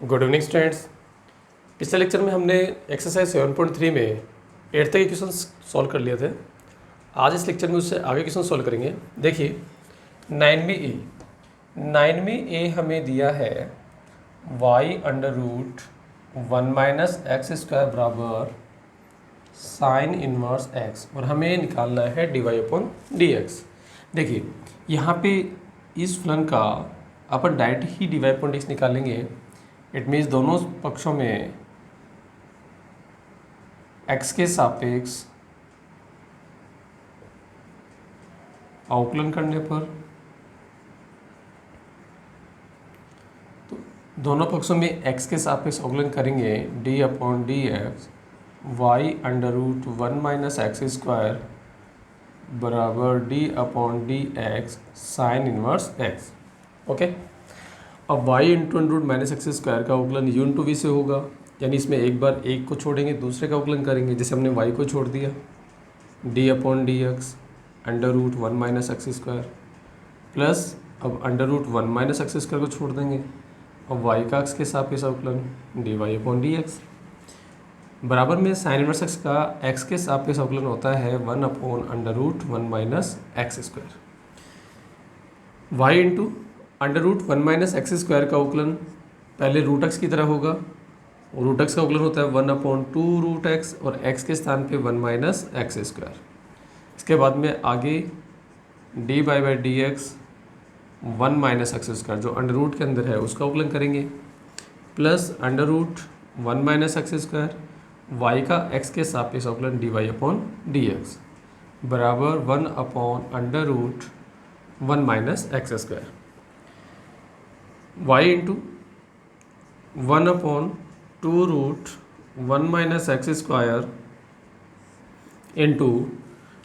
Good evening students. पिछले lecture में हमने एक्सरसाइज 7.3 में 8th के क्वेश्चन सॉल्व कर लिए थे। आज इस लेक्चर में उससे आगे क्वेश्चन सॉल्व करेंगे। देखिए 9 में ए हमें दिया है y√1 - x² बराबर साइन इनवर्स x और हमें निकालना है dy/dx। देखिए यहाँ पे इस फलन का अपन डायरेक्ट ही dy/dx निकालेंगे। इट मीन्स दोनों पक्षों में x के सापेक्ष अवकलन करने पर तो दोनों पक्षों में x के सापेक्ष अवकलन करेंगे d/dx y√1 - x² बराबर d/dx sine inverse x। Okay, अब y × -x² का अवकलन u × v से होगा, यानी इसमें एक बार एक को छोड़ेंगे दूसरे का अवकलन करेंगे। जैसे हमने y को छोड़ दिया d/dx √1 - x² प्लस अब √1 - x² को छोड़ देंगे। अब y का x के सापेक्ष अवकलन dy/dx बराबर में साइन इनवर्स x का x के सापेक्ष अवकलन होता है 1/√1 - x²। y × √1 - x² का अवकलन पहले √x की तरह होगा और √x का अवकलन होता है 1/2√x और x के स्थान पे 1 - x²। इसके बाद में आगे dy/dx 1 - x² जो अंडर रूट के अंदर है उसका अवकलन करेंगे प्लस √1 - x² y का x के सापेक्ष अवकलन dy/dx बराबर 1/√1 - x²। y × 1/2√1 - x² into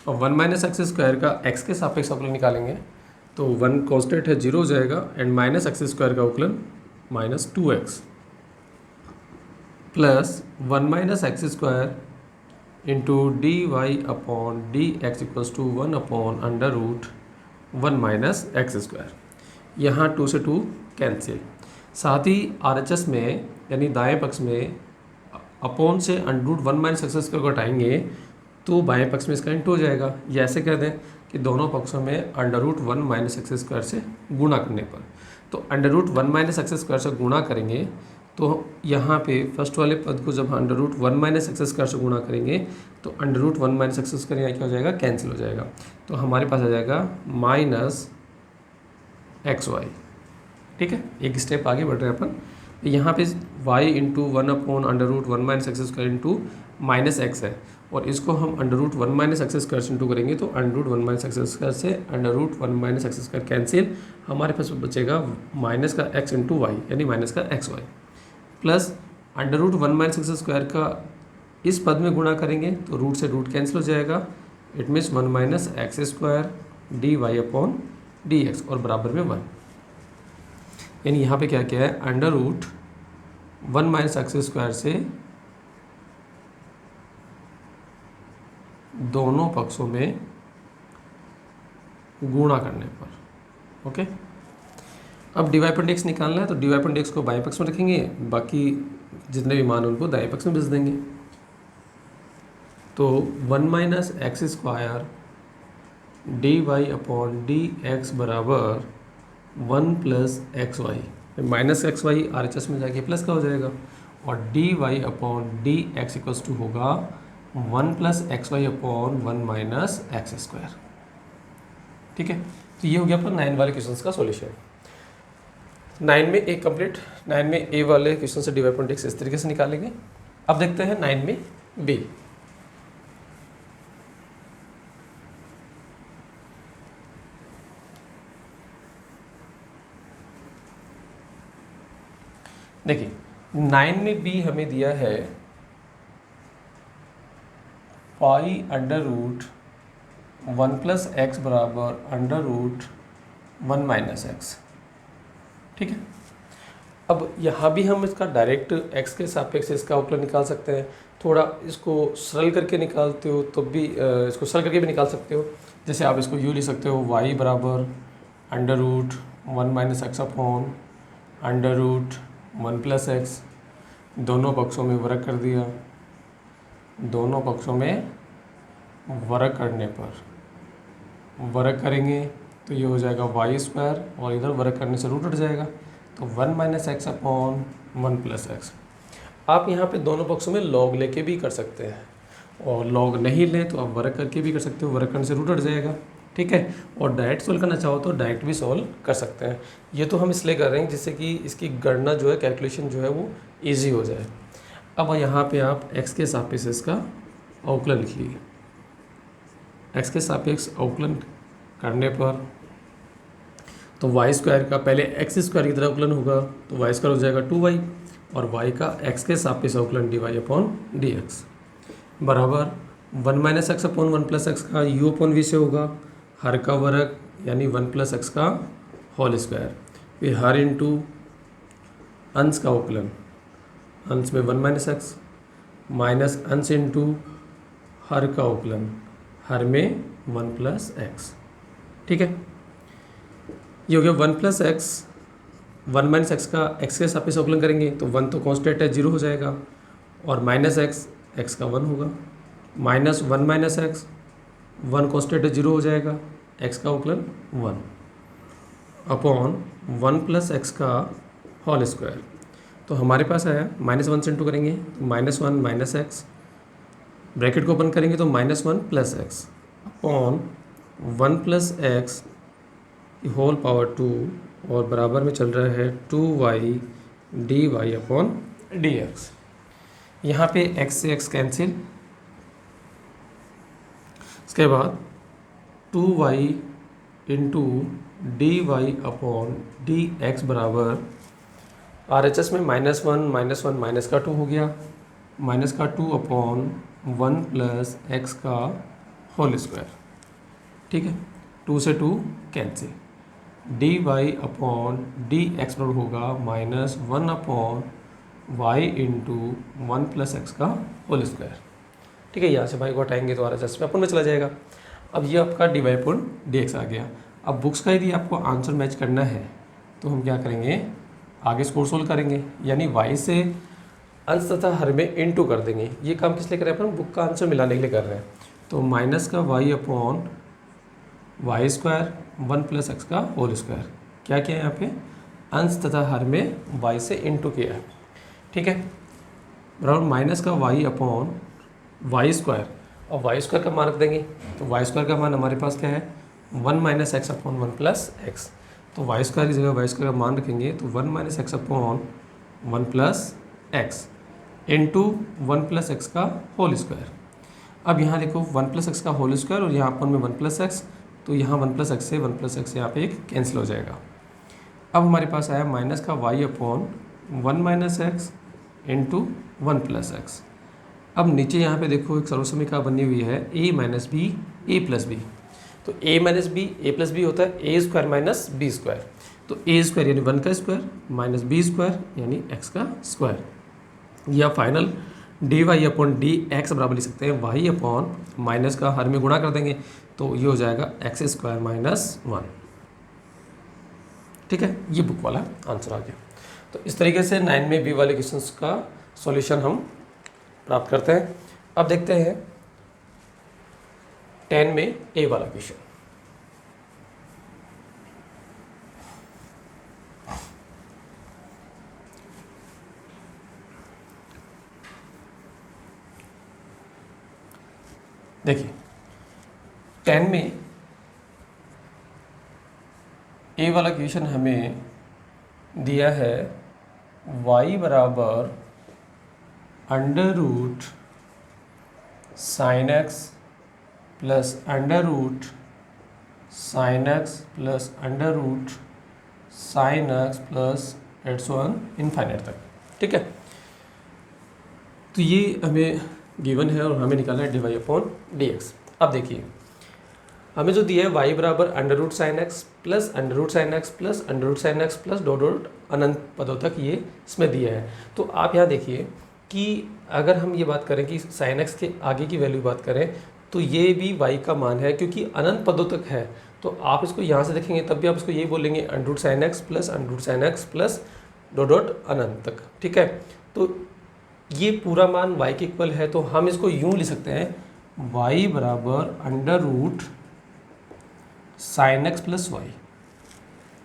1 - x² का x के सापेक्ष अवकलन निकालेंगे तो 1 कॉन्स्टेंट है 0 हो जाएगा एंड -x² का अवकलन -2x plus 1 - x² into dy/dx = 1/√1 - x²। यहाँ 2 से 2 कैंसिल। साथ ही RHS में यानी दाएं पक्ष में अपॉन से √1 - x² को हटाएंगे तो बाएं पक्ष में इसका इंटू हो जाएगा। या ऐसे कह दें कि दोनों पक्षों में √1 - x² से गुणा करने पर, तो √1 - x² से गुणा करेंगे तो यहाँ पे फर्स्ट वाले पद को जब √1 - x² से गुणा करेंगे तो √1 - x² यहाँ क्या हो जाएगा, कैंसिल हो जाएगा। तो हमारे पास आ जाएगा -xy। ठीक है, एक स्टेप आगे बढ़ रहे हैं अपन। यहाँ पे y × 1/√1 - x² इंटू -x है और इसको हम √1 - x² इंटू करेंगे तो √1 - x² से √1 - x² कैंसिल। हमारे पास बचेगा माइनस का x इंटू वाई यानी माइनस का xy प्लस √1 - x² का इस पद में गुणा करेंगे तो रूट से रूट कैंसिल हो जाएगा। इट मीन्स 1 - x² dy/dx और बराबर में 1। यानी यहाँ पे क्या क्या है, √1 - x² से दोनों पक्षों में गुणा करने पर। ओके, अब dy/dx निकालना है तो dy/dx को बाएं पक्ष में रखेंगे, बाकी जितने भी मान उनको दाएं पक्ष में भेज देंगे। तो 1 - x² dy/dx बराबर 1 + xy -xy RHS में जाके प्लस का हो जाएगा और dy/dx = होगा 1 + xy/1 - x²। ठीक है, तो ये हो गया अपना 9 वाले क्वेश्चन का सॉल्यूशन। 9 में ए कंप्लीट। 9 में ए वाले क्वेश्चन से dy/dx इस तरीके से निकालेंगे। अब देखते हैं 9 में बी। देखिए 9 में बी हमें दिया है y√1 + x बराबर √1 - x। ठीक है, अब यहाँ भी हम इसका डायरेक्ट x के सापेक्ष इसका अवकलन निकाल सकते हैं। थोड़ा इसको सरल करके निकालते हो तो भी इसको सरल करके भी निकाल सकते हो। जैसे आप इसको यूँ लिख सकते हो y बराबर √1 - x/√1 वन प्लस एक्स, दोनों पक्षों में वर्ग कर दिया, दोनों पक्षों में वर्ग करने पर वर्ग करेंगे तो ये हो जाएगा वाई स्क्वायर, और इधर वर्ग करने से रूट हट जाएगा, तो 1 minus x upon 1 plus x. आप यहाँ पे दोनों पक्षों में लॉग लेके भी कर सकते हैं, और लॉग नहीं लें तो आप वर्ग करके भी कर सकते हो, वर्ग करने से रूट हट जाएगा, ठीक है। और डायरेक्ट सोल्व करना चाहो तो डायरेक्ट भी सोल्व कर सकते हैं। ये तो हम इसलिए कर रहे हैं जिससे कि इसकी गणना जो है, कैलकुलेशन जो है वो ईजी हो जाए। अब यहाँ पे आप x के सापेक्ष इसका अवकलन लिख लीजिए। x के सापेक्ष अवकलन करने पर तो वाई स्क्वायर का पहले एक्स स्क्वायर की तरह अवकलन होगा, तो वाई स्क्वायर हो जाएगा 2y, और y का x के सापेक्ष अवकलन dy अपॉन डी एक्स बराबर 1 minus x upon 1 plus x का u अपॉन v से होगा, हर का वर्ग यानी 1 प्लस एक्स का होल स्क्वायर, फिर हर इंटू अंश का अवकलन, अंश में 1 माइनस एक्स माइनस अंश इंटू हर का अवकलन, हर में 1 प्लस एक्स, ठीक है। ये हो गया 1 प्लस एक्स, 1 माइनस एक्स का एक्स के सापेक्ष अवकलन करेंगे तो 1 तो कांस्टेंट है, 0 हो जाएगा, और माइनस एक्स, एक्स का 1 होगा, माइनस 1 माइनस एक्स, 1 कांस्टेंट है, 0 हो जाएगा, एक्स का अवकलन 1 अपॉन 1 प्लस एक्स का होल स्क्वायर। तो हमारे पास आया -1 से इंटू करेंगे तो -1 माइनस एक्स, ब्रैकेट को ओपन करेंगे तो -1 plus x upon 1 plus x whole power 2, और बराबर में चल रहा है 2y d Y upon D x. यहाँ पे x से x कैंसिल, इसके बाद 2y into d Y upon D x बराबर RHS में -1 माइनस का 2 हो गया, माइनस का 2 अपॉन 1 प्लस एक्स का होल स्क्वायर, ठीक है। 2 से 2 cancel, d Y upon D x बराबर होगा -1 upon y into 1 plus x का होल स्क्वायर, ठीक है। यहाँ से वाई को हटाएंगे तो RHS में अपन में चला जाएगा। अब ये आपका D Y upon D X आ गया। अब बुक्स का यदि आपको आंसर मैच करना है तो हम क्या करेंगे, आगे स्कोर सोल्व करेंगे, यानी y से अंश तथा हर में इनटू कर देंगे। ये काम किस लिए कर रहे हैं अपन, बुक का आंसर मिलाने के लिए कर रहे हैं। तो माइनस का y upon y square 1 plus x का होल स्क्वायर, क्या किया है यहाँ पे, अंश तथा हर में y से इनटू किया है, ठीक है, बराबर माइनस का y अपॉन वाई स्क्वायर, और वाई स्क्वायर का मान रख देंगे, तो वाई स्क्वायर का मान हमारे पास क्या है 1 minus x upon 1 plus x, तो वाई स्क्वायर की जगह वाई स्क्वायर का मान रखेंगे तो 1 minus x upon 1 plus x into 1 plus x का होल स्क्वायर। अब यहाँ देखो 1 प्लस एक्स का होल स्क्वायर और यहाँ अपन में 1 प्लस एक्स, तो यहाँ 1 प्लस एक्स से 1 प्लस एक्स यहाँ पे एक कैंसिल हो जाएगा। अब हमारे पास आया माइनस का y upon 1 minus x into 1 plus x. अब नीचे यहाँ पे देखो एक सर्वसमीकरण बनी हुई है a minus b a plus b, तो a minus b a plus b होता है a square minus b square, तो ए स्क्वायर यानी 1 का स्क्वायर माइनस बी स्क्वायर यानी x का स्क्वायर, या final d Y upon D x बराबर लिख सकते हैं वाई अपॉन माइनस का हर में गुणा कर देंगे तो ये हो जाएगा एक्स स्क्वायर माइनस 1, ठीक है। ये बुक वाला आंसर आ गया। तो इस तरीके से 9 में बी वाले क्वेश्चंस का सॉल्यूशन हम प्राप्त करते हैं। अब देखते हैं 10 में ए वाला क्वेश्चन। देखिए 10 में ए वाला क्वेश्चन हमें दिया है y बराबर under root sine x plus under root sine x plus under root sine x plus एट्स वन इनफाइनाइट तक, ठीक है। तो ये हमें गिवन है और हमें निकालना है D Y upon D X. अब देखिए हमें जो दिया है y बराबर under root sine x plus under root sine x plus under root sine x plus dot dot अनंत पदों तक ये इसमें दिया है। तो आप यहाँ देखिए कि अगर हम ये बात करें कि साइन एक्स के आगे की वैल्यू बात करें तो ये भी y का मान है क्योंकि अनंत पदों तक है, तो आप इसको यहाँ से देखेंगे तब भी आप इसको यही बोलेंगे under root sine x plus under root sine x plus dot dot अनंत तक। ठीक है, तो ये पूरा मान y के इक्वल है, तो हम इसको यूँ लिख सकते हैं y बराबर under root sine x plus Y.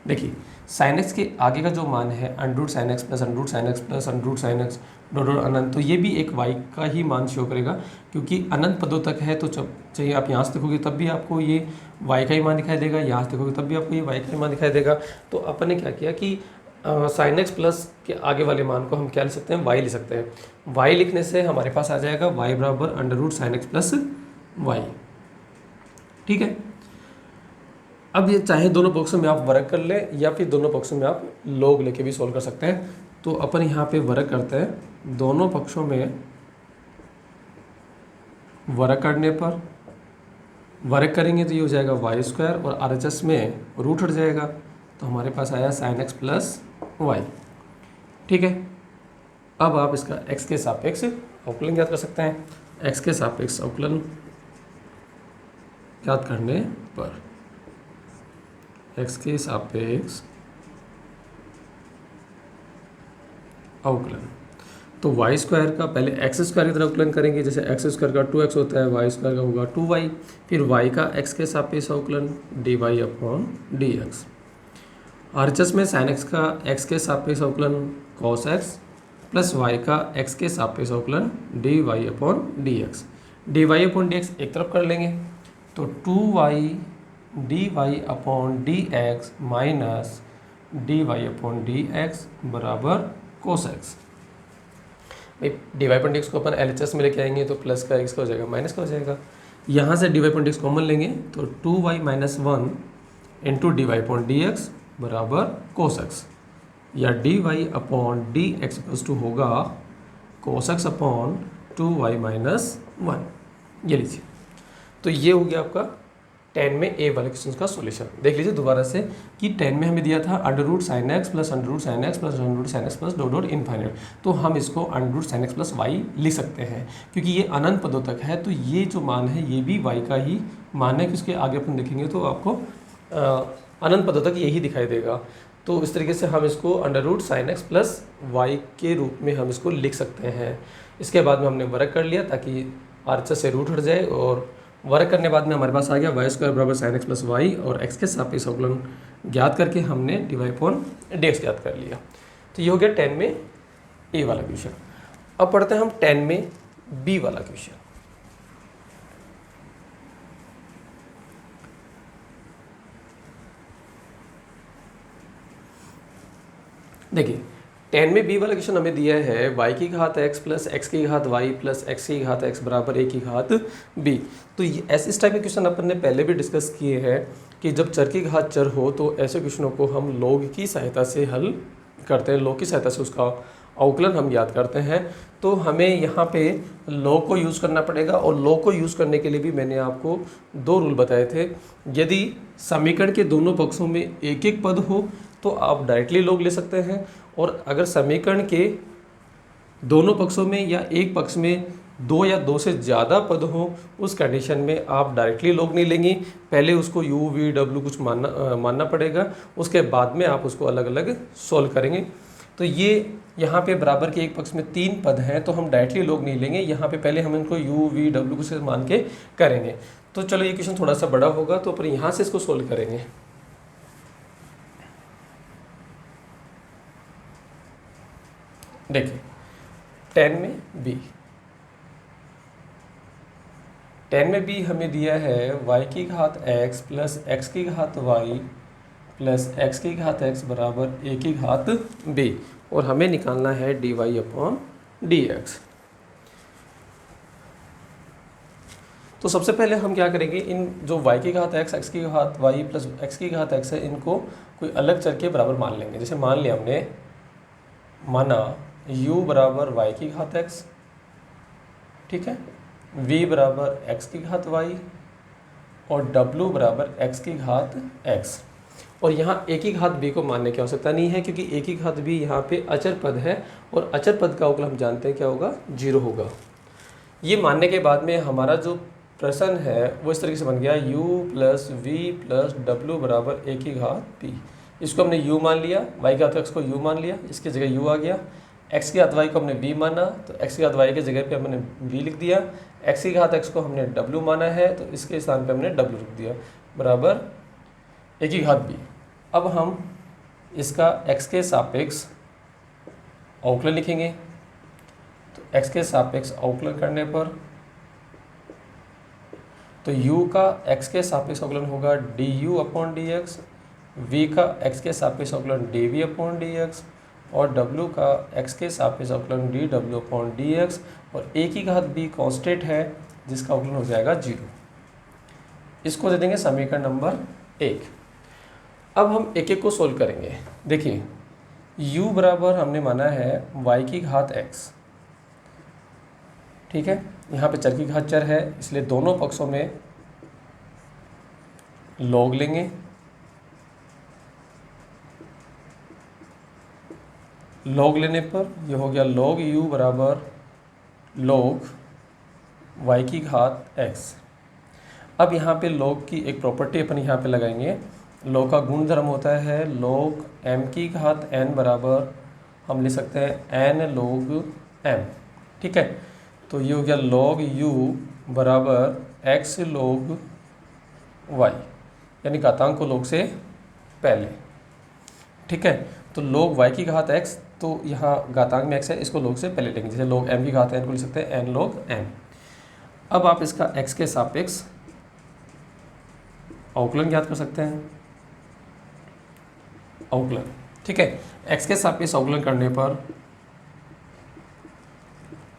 देखिए साइन एक्स के आगे का जो मान है under root sine x plus under root sine x plus under root sine X dot dot अनंत, तो ये भी एक y का ही मान शो करेगा, क्योंकि अनंत पदों तक है। तो जब चाहिए आप यहाँ से देखोगे तब भी आपको ये y का ही मान दिखाई देगा, यहाँ से देखोगे तब भी आपको ये y का ही मान दिखाई देगा। तो अपन ने क्या किया कि साइन एक्स प्लस के आगे वाले मान को हम क्या लिख सकते हैं, y लिख सकते हैं। y लिखने से हमारे पास आ जाएगा y बराबर under root sine x plus y. ठीक है, अब ये चाहे दोनों पक्षों में आप वर्ग कर लें या फिर दोनों पक्षों में आप लॉग लेके भी सॉल्व कर सकते हैं। तो अपन यहाँ पे वर्ग करते हैं, दोनों पक्षों में वर्ग करने पर वर्ग करेंगे तो ये हो जाएगा वाई स्क्वायर और RHS में रूट हट जाएगा, तो हमारे पास आया साइन एक्स प्लस वाई। ठीक है, अब आप इसका x के सापेक्ष अवकलन ज्ञात कर सकते हैं। x के सापेक्ष अवकलन ज्ञात करने पर x के सापेक्ष अवकलन, तो वाई स्क्वायर का पहले एक्स स्क्वायर की तरह अवकलन करेंगे, जैसे एक्स स्क्वायर का 2x होता है, वाई स्क्वायर का होगा 2y, फिर y का x के सापेक्ष अवकलन dy अपॉन dx। RHS में साइन एक्स का x के सापेक्ष अवकलन cos x प्लस y का x के सापेक्ष अवकलन dy upon dx। dy upon dx एक तरफ कर लेंगे, तो 2y dy upon dx minus dy upon dx बराबर cos x। भाई dy अपॉन dx को अपन LHS में लेके आएंगे तो प्लस का x का हो जाएगा माइनस का हो जाएगा। यहाँ से dy अपॉन dx कॉमन लेंगे तो 2y minus 1 into dy upon dx बराबर cos x, या dy upon dx equals to होगा cos x upon 2y minus 1। ये लीजिए, तो ये हो गया आपका 10 में ए वाले क्वेश्चन का सॉल्यूशन। देख लीजिए दोबारा से कि 10 में हमें दिया था under root sine x plus under root sine x plus under root sine x plus dot dot infinite, तो हम इसको under root sine x plus y लिख सकते हैं, क्योंकि ये अनंत पदों तक है। तो ये जो मान है ये भी वाई का ही मान है, कि उसके आगे अपन देखेंगे तो आपको अनंत पदों तक यही दिखाई देगा। तो इस तरीके से हम इसको under root sine x plus y के रूप में हम इसको लिख सकते हैं। इसके बाद में हमने वर्ग कर लिया ताकि RHS से रूट हट जाए, और वर्ग करने बाद में हमारे पास आ गया वाई स्क्वायर बराबर साइन एक्स प्लस वाई, और एक्स के सापेक्ष अवकलन ज्ञात करके हमने dy अपॉन dx ज्ञात कर लिया। तो ये हो गया 10 में ए वाला क्वेश्चन। अब पढ़ते हैं हम 10 में बी वाला क्वेश्चन। देखिए 10 में बी वाला क्वेश्चन हमें दिया है y की घात x प्लस x की घात y प्लस x की घात x बराबर a की घात b। तो इस टाइप के क्वेश्चन अपन ने पहले भी डिस्कस किए हैं कि जब चर की घात चर हो तो ऐसे क्वेश्चनों को हम लॉग की सहायता से हल करते हैं, लॉग की सहायता से उसका अवकलन हम याद करते हैं। तो हमें यहाँ पे लॉग को यूज़ करना पड़ेगा, और लॉग को यूज़ करने के लिए भी मैंने आपको 2 रूल बताए थे। यदि समीकरण के दोनों पक्षों में एक एक पद हो तो आप डायरेक्टली लॉग ले सकते हैं, और अगर समीकरण के दोनों पक्षों में या एक पक्ष में 2 या 2 से ज़्यादा पद हो, उस कंडीशन में आप डायरेक्टली लॉग नहीं लेंगे, पहले उसको u v w कुछ मानना पड़ेगा, उसके बाद में आप उसको अलग अलग सॉल्व करेंगे। तो ये यहाँ पे बराबर के एक पक्ष में 3 पद हैं, तो हम डायरेक्टली लॉग नहीं लेंगे, यहाँ पे पहले हम इनको u v w कुछ मान के करेंगे। तो चलो ये क्वेश्चन थोड़ा सा बड़ा होगा तो अपन यहाँ से इसको सॉल्व करेंगे। देखिए 10 में बी हमें दिया है y की घात x प्लस x की घात y प्लस x की घात x बराबर a की घात b, और हमें निकालना है dy अपॉन dx। तो सबसे पहले हम क्या करेंगे, इन जो y की घात x, x की घात y प्लस x की घात x है, इनको कोई अलग चर के बराबर मान लेंगे। जैसे मान लिया हमने, माना u बराबर y की घात x, ठीक है, v बराबर x की घात y और w बराबर x की घात x। और यहाँ a की घात b को मानने की आवश्यकता नहीं है, क्योंकि a की घात b यहाँ पे अचर पद है, और अचर पद का अवकलन हम जानते हैं क्या होगा, 0 होगा। ये मानने के बाद में हमारा जो प्रश्न है वो इस तरीके से बन गया, u plus v plus w बराबर a की घात b। इसको हमने u मान लिया, y की घात x को u मान लिया, इसकी जगह u आ गया। x की घात y को हमने v माना, तो x की घात y की जगह पे हमने v लिख दिया। x की घात x को हमने w माना है, तो इसके स्थान पे हमने w लिख दिया, बराबर a की घात b। अब हम इसका x के सापेक्ष अवकलन लिखेंगे। तो x के सापेक्ष अवकलन करने पर तो u का x के सापेक्ष अवकलन होगा du अपॉन dx, v का x के सापेक्ष अवकलन dv अपॉन dx और w का x के सापेक्ष अवकलन dw अपॉन dx, और a की घात b कांस्टेंट है जिसका अवकलन हो जाएगा 0। इसको दे देंगे समीकरण नंबर 1। अब हम एक एक को सोल्व करेंगे। देखिए u बराबर हमने माना है y की घात x, ठीक है। यहाँ पे चर की घात चर है, इसलिए दोनों पक्षों में log लेंगे। log लेने पर यह हो गया log u बराबर log y की घात x। अब यहाँ पे log की एक प्रॉपर्टी अपन यहाँ पे लगाएंगे। log का गुण धर्म होता है log m की घात n बराबर हम लिख सकते हैं n log m, ठीक है। तो ये हो गया log u बराबर x log y, यानी घातांक को log से पहले, ठीक है। तो log y की घात x, तो यहाँ घातांक में x है, इसको log से पहले लेंगे। जैसे log m की घात n को लिख सकते हैं n log m। अब आप इसका x के सापेक्ष अवकलन ज्ञात कर सकते हैं, अवकलन, ठीक है। x के सापेक्ष अवकलन करने पर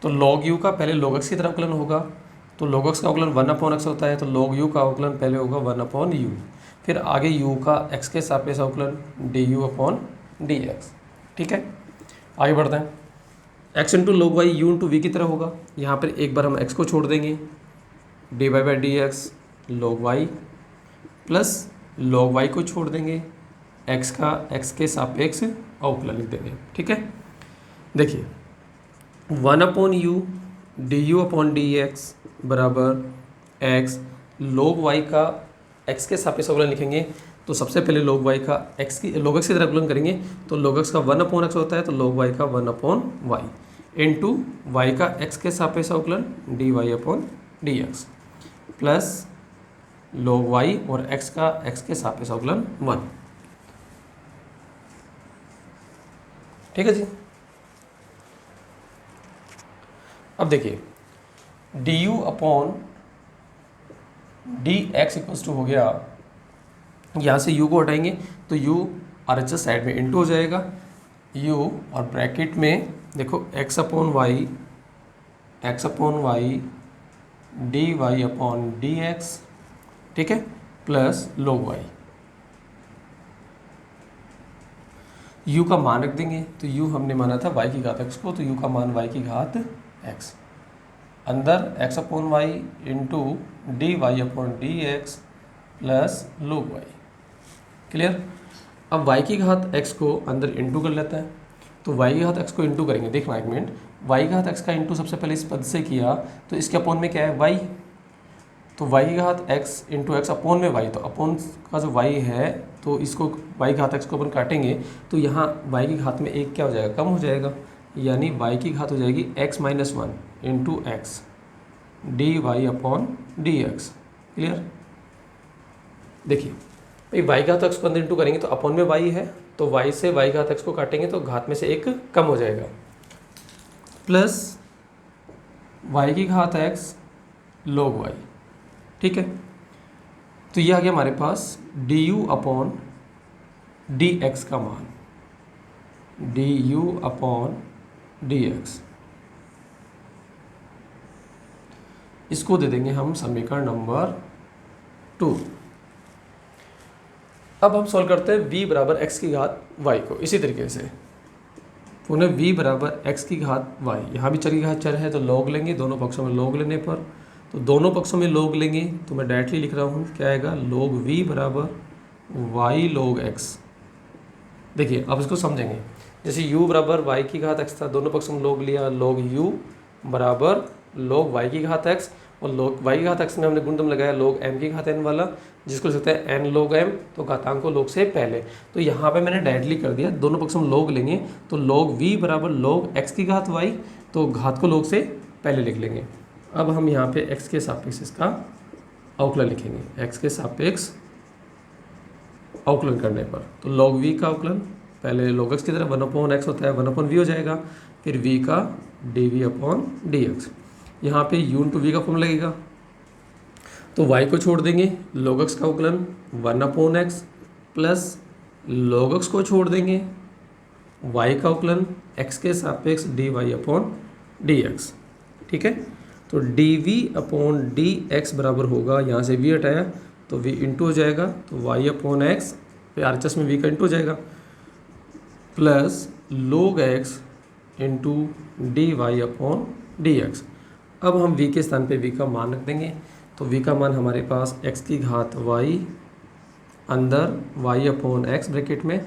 तो log u का पहले log x की तरफ अवकलन होगा, तो log x का अवकलन 1/x होता है, तो log u का अवकलन पहले होगा 1/u, फिर आगे u का x के सापेक्ष अवकलन du अपॉन dx, ठीक है। आगे बढ़ते हैं। x into log y u into v की तरह होगा। यहाँ पर एक बार हम x को छोड़ देंगे, dy by dx log y plus log y को छोड़ देंगे, x का x के सापेक्ष अवकलन लिख देंगे, ठीक है। देखिए 1/u du अपॉन dx बराबर x log y का x के सापेक्ष अवकलन लिखेंगे। तो सबसे पहले log y का log x की तरफ अवकलन करेंगे, तो log x का 1/x होता है, तो log y का 1/y इंटू y का x के सापेक्ष अवकलन dy upon dx plus log y और x का x के सापेक्ष अवकलन 1, ठीक है जी। अब देखिए du upon dx equals to हो गया, यहाँ से u को हटाएंगे तो u RHS साइड में इंटू हो जाएगा, u और ब्रैकेट में देखो x upon y dy upon dx, ठीक है, प्लस log y। u का मान रख देंगे, तो u हमने माना था y की घात x को, तो u का मान y की घात x, अंदर x upon y into dy upon dx plus log y, clear. अब y की घात x को अंदर इंटू कर लेता है, तो y की घात x को इंटू करेंगे। देखना एक मिनट, y की घात x का इंटू सबसे पहले इस पद से किया, तो इसके अपॉन में क्या है y, तो y की घात x इंटू एक्स अपॉन में y, तो अपॉन का जो y है तो इसको y की घात x को अपन काटेंगे, तो यहाँ y की घात में एक क्या हो जाएगा, कम हो जाएगा, यानी y की घात हो जाएगी x minus 1 into x dy upon dx, clear. देखिए भाई y घात x को अंदर इंटू करेंगे तो अपॉन में y है, तो y से y घात x को काटेंगे तो घात में से एक कम हो जाएगा, प्लस y की घात x log y, ठीक है। तो ये आ गया हमारे पास du अपॉन dx का मान, du अपॉन dx, इसको दे देंगे हम समीकरण नंबर 2। अब हम सॉल्व करते हैं v बराबर x की घात y को इसी तरीके से, पुनः v बराबर x की घात y, यहाँ भी चर की घात चर है तो log लेंगे, दोनों पक्षों में log लेने पर, तो दोनों पक्षों में log लेंगे तो मैं डायरेक्टली लिख रहा हूँ, क्या आएगा log v बराबर y log x। देखिए अब इसको समझेंगे, जैसे u बराबर y की घात x था, दोनों पक्षों में log लिया, log u बराबर log y की घात x, और log y की घात x में हमने गुणधर्म लगाया log m की घात n वाला, जिसको लिख सकते हैं n log m, तो घातांक को log से पहले। तो यहाँ पे मैंने डायरेक्टली कर दिया, दोनों पक्ष हम log लेंगे तो log v बराबर log x की घात y, तो घात को log से पहले लिख लेंगे। अब हम यहाँ पे x के सापेक्ष इसका अवकलन लिखेंगे, x के सापेक्ष अवकलन करने पर तो log v का अवकलन पहले log x की तरह 1/x होता है, 1/v हो जाएगा, फिर v का dv/dx। यहाँ पे u इंटू वी का फॉर्म लगेगा, तो y को छोड़ देंगे, log x का अवकलन 1/x प्लस log x को छोड़ देंगे, y का अवकलन x के सापेक्ष dy/dx। ठीक है, तो dv/dx बराबर होगा, यहाँ से v हटाया तो v इंटू हो जाएगा, तो y/x फिर RHS में v का इंटू हो जाएगा, plus log x into dy/dx। अब हम v के स्थान पे v का मान रख देंगे, तो v का मान हमारे पास x की घात y अंदर y/x ब्रैकेट में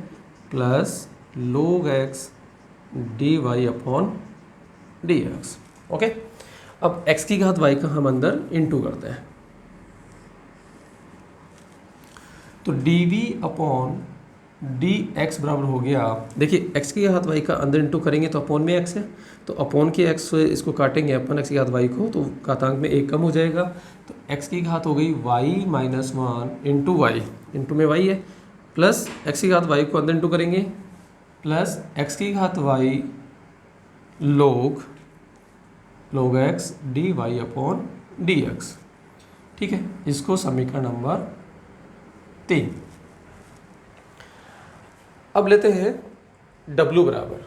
plus log x dy/dx। Okay, अब x की घात y का हम अंदर इंटू करते हैं, तो dv/dx बराबर हो गया, देखिए x की घात y का अंदर इंटू करेंगे तो अपॉन में x है, तो अपॉन के x से इसको काटेंगे अपन x की घात y को, तो घातांक में 1 कम हो जाएगा, तो x की घात हो गई y minus 1 into y, into में y है, प्लस x की घात y को अंदर इंटू करेंगे प्लस x की घात y log x dy/dx। ठीक है, इसको समीकरण नंबर 3। अब लेते हैं w बराबर,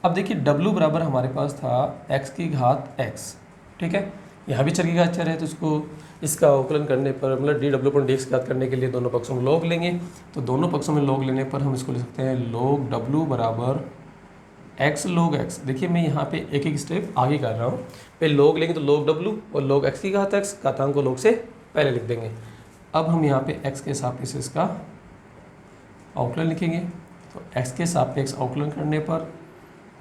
अब देखिए w बराबर हमारे पास था x की घात x। ठीक है, यहाँ भी चर की घात चर है, तो इसका अवकलन करने पर मतलब dw/dx ज्ञात करने के लिए दोनों पक्षों में log लेंगे, तो दोनों पक्षों में log लेने पर हम इसको लिख सकते हैं log w बराबर x log x। देखिए मैं यहाँ पे एक एक स्टेप आगे कर रहा हूँ, पहले log लेंगे तो log w और log x की घात x, घातांक को log से पहले लिख देंगे। अब हम यहाँ पे x के सापेक्ष इसका अवकलन लिखेंगे, तो x के सापेक्ष अवकलन करने पर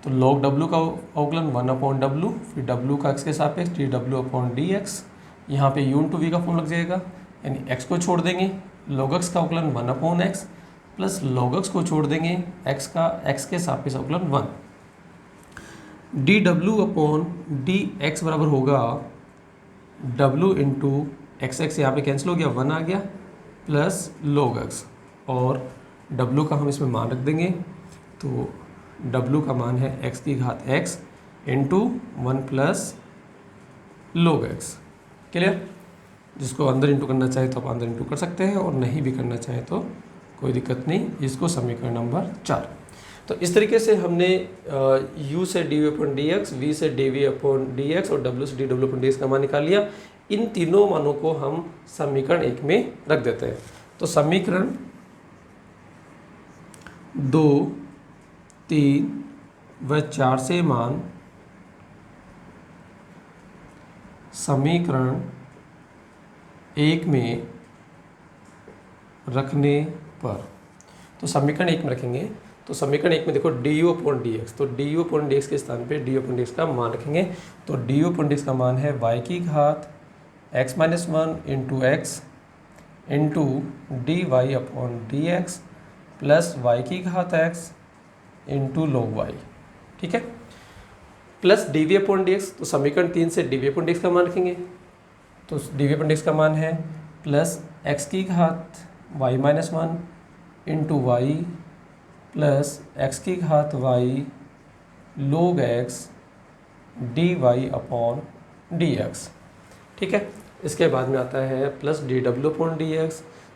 तो log w का अवकलन 1/w, फिर w का x के सापेक्ष dw/dx, यहाँ पे u इंटू वी का फॉर्म लग जाएगा, यानी x को छोड़ देंगे, log x का अवकलन 1/x प्लस log x को छोड़ देंगे, x का x के सापेक्ष अवकलन 1, dw/dx बराबर होगा w इंटू x यहाँ पे कैंसिल हो गया, 1 आ गया, प्लस log x, और w का हम इसमें मान रख देंगे, तो w का मान है x की घात x into 1 plus log x। Clear, जिसको अंदर इंटू करना चाहे तो आप अंदर इंटू कर सकते हैं, और नहीं भी करना चाहे तो कोई दिक्कत नहीं, इसको समीकरण नंबर 4। तो इस तरीके से हमने u से dv/dx, v से dv/dx और w से dw/dx का मान निकाल लिया। इन तीनों मानों को हम समीकरण 1 में रख देते हैं, तो समीकरण 2, 3 व 4 से मान समीकरण 1 में रखने पर, तो समीकरण 1 में रखेंगे, तो समीकरण 1 में देखो du/dx, तो du/dx के स्थान पे du/dx का मान रखेंगे, तो du/dx का मान है y की घात x minus 1 into x into dy/dx plus y की घात x इंटू log y। ठीक है, प्लस dv/dx, तो समीकरण 3 से dv/dx का मान रखेंगे, तो dv/dx का मान है प्लस x की घात y minus 1 into y plus x की घात y log x dy/dx। ठीक है, इसके बाद में आता है प्लस dw/dx,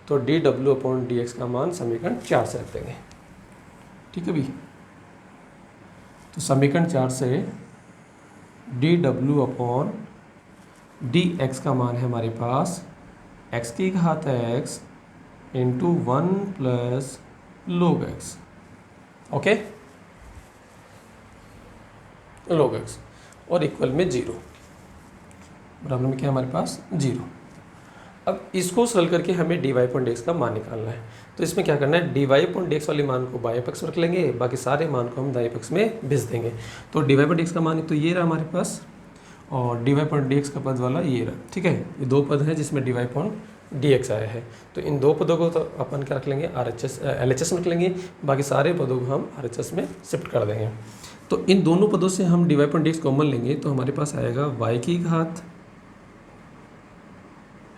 तो dw/dx का मान समीकरण 4 से रख देंगे। ठीक है भी, तो समीकरण 4 से dw/dx का मान है हमारे पास x की घात x into 1 plus log x। Okay, log x और इक्वल में 0, बराबर में क्या हमारे पास 0। अब इसको सरल करके हमें dy/dx का मान निकालना है, तो इसमें क्या करना है, dy/dx वाले मान को बाएं पक्ष में रख लेंगे, बाकी सारे मान को हम दाएं पक्ष में भेज देंगे। तो dy/dx का मान तो ये रहा हमारे पास, और dy अपॉन dx का पद वाला ये रहा, ठीक है। ये दो पद हैं जिसमें dy अपॉन dx आया है, तो इन दो पदों को तो अपन क्या रख लेंगे, LHS में रख लेंगे, बाकी सारे पदों को हम RHS में शिफ्ट कर देंगे। तो इन दोनों पदों से हम dy अपॉन dx कॉमन लेंगे तो हमारे पास आएगा y की घात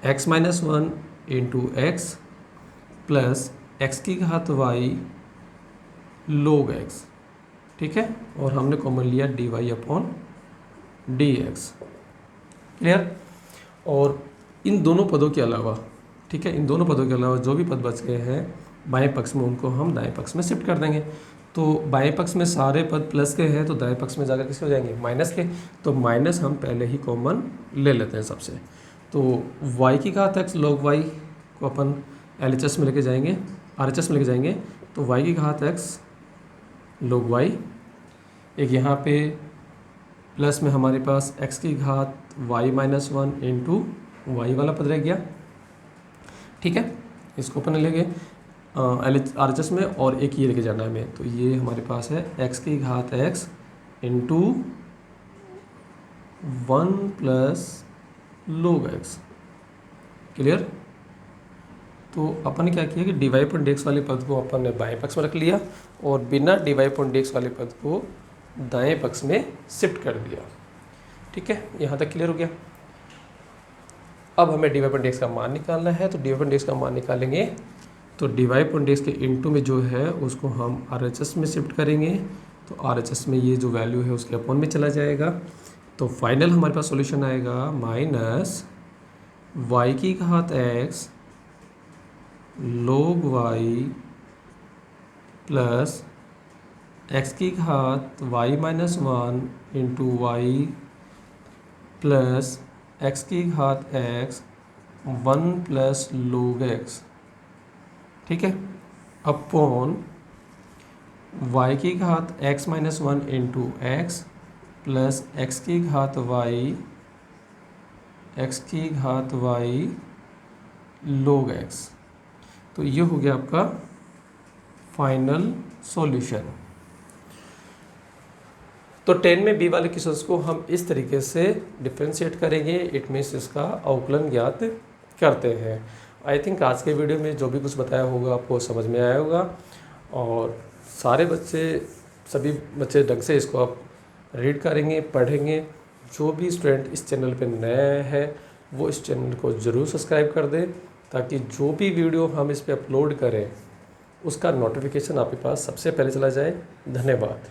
x minus 1 into x plus x की घात y log x, ठीक है। और हमने कॉमन लिया dy अपॉन dx, क्लियर। और इन दोनों पदों के अलावा, ठीक है, इन दोनों पदों के अलावा जो भी पद बच गए हैं बाएं पक्ष में उनको हम दाएं पक्ष में शिफ्ट कर देंगे। तो बाएं पक्ष में सारे पद प्लस के हैं तो दाएं पक्ष में जाकर किसके हो जाएंगे, माइनस के। तो माइनस हम पहले ही कॉमन ले लेते हैं सबसे। तो y की घात x log y को अपन LHS में लेके जाएंगे, RHS में लेके जाएंगे, तो y की घात x log y, एक यहाँ पे प्लस में हमारे पास x की घात y माइनस 1 इंटू वाई वाला पद रह गया, ठीक है। इसको अपन लेंगे RHS में और एक ये लेके जाना है हमें, तो ये हमारे पास है x की घात x into 1 plus log x, clear. तो अपन ने क्या किया कि dy अपॉन dx वाले पद को अपन ने बाएं पक्ष में रख लिया और बिना dy अपॉन dx वाले पद को दाएं पक्ष में शिफ्ट कर दिया, ठीक है। यहाँ तक क्लियर हो गया। अब हमें dy अपॉन dx का मान निकालना है, तो dy अपॉन dx का मान निकालेंगे तो dy अपॉन dx के इनटू में जो है उसको हम RHS में शिफ्ट करेंगे, तो RHS में ये जो वैल्यू है उसके अपॉन में चला जाएगा। तो फाइनल हमारे पास सॉल्यूशन आएगा माइनस y की घात x log y plus x की घात y minus 1 into y plus x की घात x 1 प्लस log x, ठीक है, अपॉन y की घात x minus 1 into x plus x की घात y log x। तो ये हो गया आपका फाइनल सॉल्यूशन। तो 10 में बी वाले क्वेश्चंस को हम इस तरीके से डिफ्रेंशिएट करेंगे, इट मीन्स इसका अवकलन ज्ञात करते हैं। आई थिंक आज के वीडियो में जो भी कुछ बताया होगा आपको समझ में आया होगा और सभी बच्चे ढंग से इसको आप रीड करेंगे, पढ़ेंगे। जो भी स्टूडेंट इस चैनल पे नया है वो इस चैनल को ज़रूर सब्सक्राइब कर दें ताकि जो भी वीडियो हम इस पर अपलोड करें उसका नोटिफिकेशन आपके पास सबसे पहले चला जाए। धन्यवाद।